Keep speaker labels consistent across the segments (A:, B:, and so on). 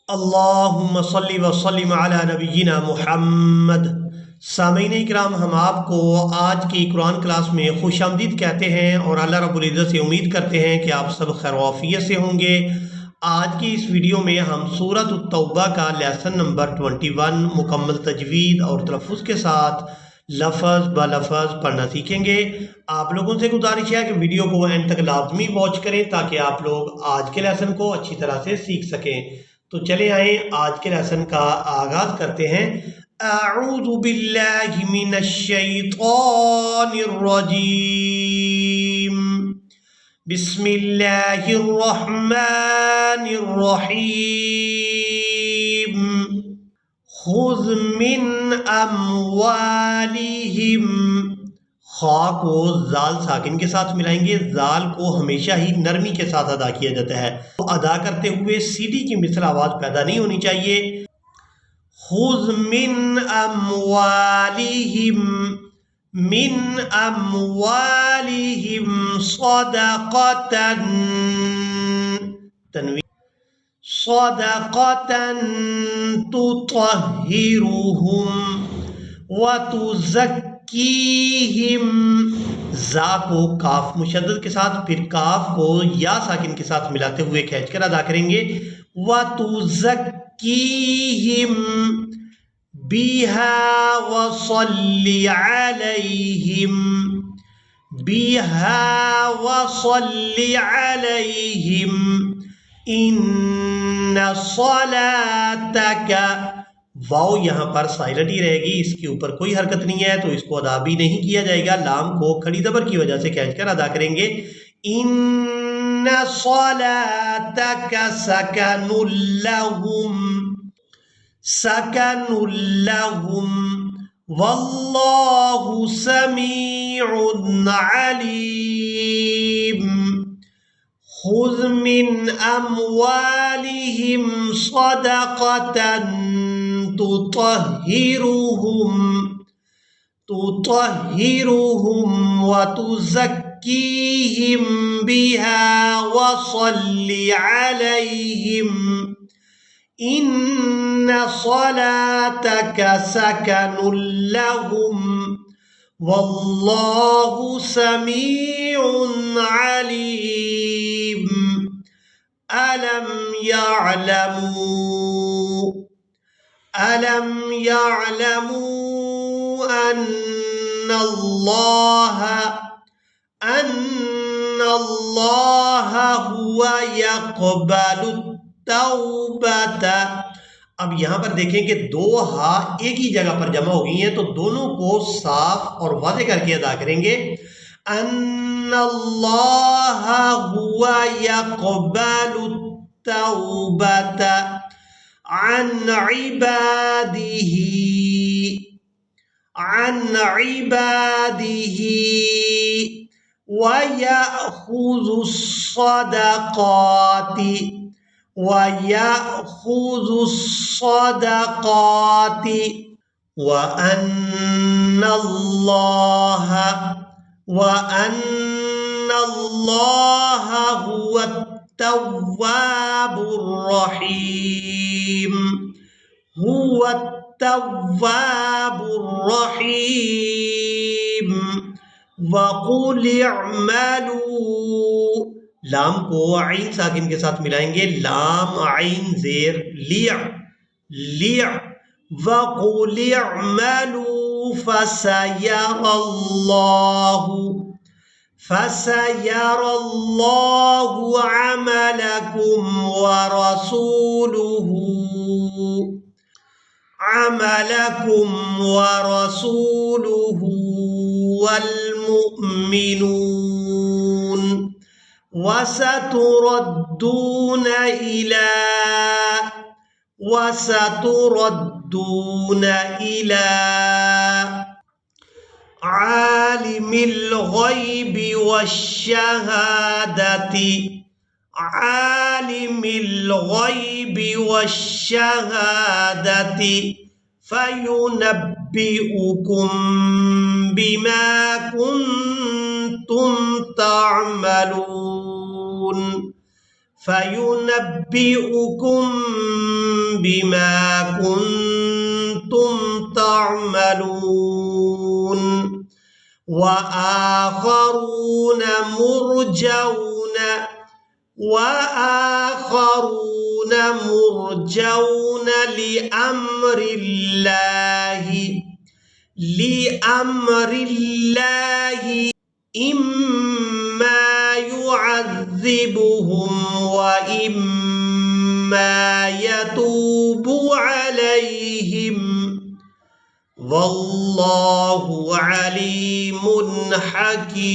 A: अल्लाहुम्मा सल्ली व सल्लिम अला नबिय्यिना मुहम्मद। सामीन इकराम, हम आपको आज की कुरान क्लास में खुशामदीद कहते हैं और अल्लाह रब्बुल इज़्ज़त से उम्मीद करते हैं कि आप सब खैर वाफियत से होंगे। आज की इस वीडियो में हम सूरत तौबा का लेसन नंबर 21 मुकम्मल तजवीद और तलफ़्फ़ुज़ के साथ लफ़ज़ ब लफ़ज़ पढ़ना सीखेंगे। आप लोगों से गुजारिश है कि वीडियो को एंड तक लाजमी वॉच करें ताकि आप लोग आज के लेसन को अच्छी तरह से सीख सकें। तो चले आए आज के लेसन का आगाज करते हैं। अऊज़ु बिल्लाहि मिनश शैतानिर रजीम। बिस्मिल्लाहिर रहमानिर रहीम। खुज़ मिन अम्वालिहिम। खा को जाल साकिन के साथ मिलाएंगे। जाल को हमेशा ही नरमी के साथ अदा किया जाता है। तो अदा करते हुए सीधी की मिसल आवाज पैदा नहीं होनी चाहिए। खुज़ मिन अम्वालिहिम, मिन अम्वालिहिम सदक़तन, तन्वीन, सदक़तन तुतहिरुहुम व तुज़क्कीहिम। जा को काफ मुशद्दद के साथ, फिर काफ को या साकिन के साथ मिलाते हुए खींच कर अदा करेंगे। व तुज़क्कीहिम बिहा व सल्ली अलैहिम, बिहा व सल्ली अलैहिम इन्ना सलातका। वाव यहाँ पर साइलेंट ही रहेगी, इसके ऊपर कोई हरकत नहीं है तो इसको अदा भी नहीं किया जाएगा। लाम को खड़ी ज़बर की वजह से खींचकर अदा करेंगे। इन्ना सलातका सकनुल लहुम, सकनुल लहुम वल्लाहु समीउन अलीम। खुज़ मिन अम्वालिहिम सदक़तन तुतहिरुहुम व तुज़क्कीहिम बिहा व सल्ली अलैहिम इन्ना सलातका सकनुल लहुम वल्लाहु समीउन अलीम। अलम यअलमू अन्नल्लाह हुवा यक़बलु तौबता। अब यहाँ पर देखें कि दो हा एक ही जगह पर जमा हो गई हैं, तो दोनों को साफ और वाज़े करके अदा करेंगे। अन्नल्लाह हुवा यक़बलु तौबता अन इबादिही व यअख़ुज़ु सदक़ाति व अन्नल्लाह हुवत तव्वाबुर रहीम, हुवत तव्वाबुर रहीम। वक़ुल इअमलू, लाम को आइन साकिन के साथ मिलाएंगे। लाम आइन ज़ेर लिया। वक़ुल इअमलू फसयरल्लाहु अमलकुम व रसूलुहु वल मुमिनून वसतुरद्दून इला आलिमिल गैबि वश्शहादति फयुनब्बिउकुम बिमा कुंतुम तामलून। फयुनब्बिउकुम बिमा कुन्तुम तअमलून व आखरून मुरजौन लिअम्रिल्लाहि इम्मा युअज़्ज़िबुहुम व इम्मा यतूबु अलैहिम वल्लाहु अलीमुन हकीम।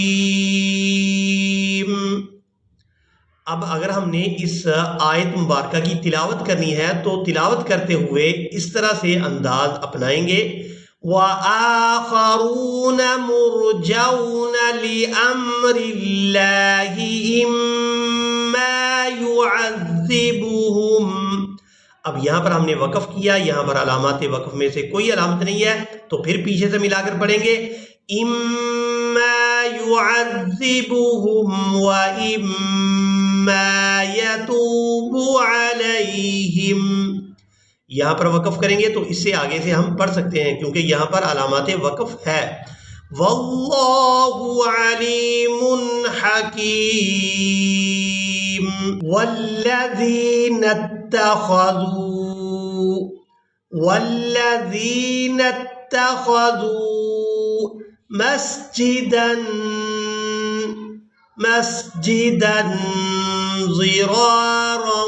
A: अब अगर हमने इस आयत मुबारका की तिलावत करनी है तो तिलावत करते हुए इस तरह से अंदाज अपनाएंगे, व आखरून मुरजौन लिअम्रिल्लाहि इम्मा युअज़्ज़िबुहुम। अब यहाँ पर हमने वक़फ़ किया, यहाँ पर अलामात वक़फ़ में से कोई अलामत नहीं है, तो फिर पीछे से मिलाकर पढ़ेंगे, इम्मा युअज़्ज़िबुहुम व इम्मा यतूबु अलैहिम। यहाँ पर वक़फ़ करेंगे तो इससे आगे से हम पढ़ सकते हैं क्योंकि यहाँ पर अलामात वक़फ़ है। वल्लाहु अलीमुन हकीम। वल्लज़ीना इत्तख़ज़ू मस्जिदन ज़िरारा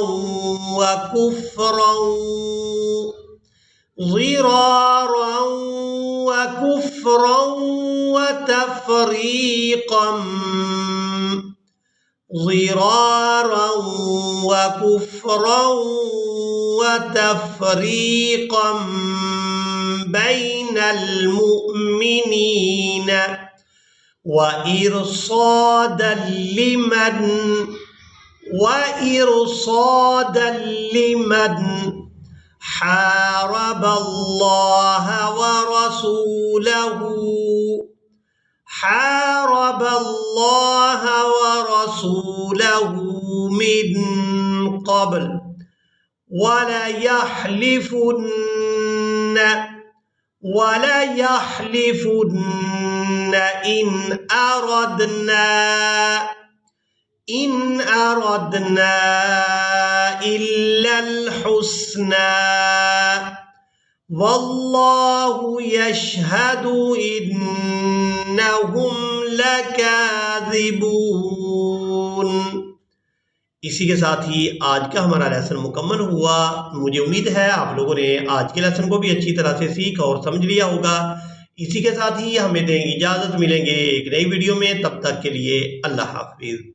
A: वकुफ्रा वतफ़रीक़ा बैनल मुअमिनीन व इरसादन लिमन हारबल्लाह व रसूलहु मिन क़ब्ल वलयहलिफुन्न इन अरदना इल्लल हुस्ना वल्लाहु यशहदु इन्नहुम लकाज़िबून। इसी के साथ ही आज का हमारा लेसन मुकम्मल हुआ। मुझे उम्मीद है आप लोगों ने आज के लेसन को भी अच्छी तरह से सीख और समझ लिया होगा। इसी के साथ ही हमें देंगे इजाज़त, मिलेंगे एक नई वीडियो में, तब तक के लिए अल्लाह हाफिज़।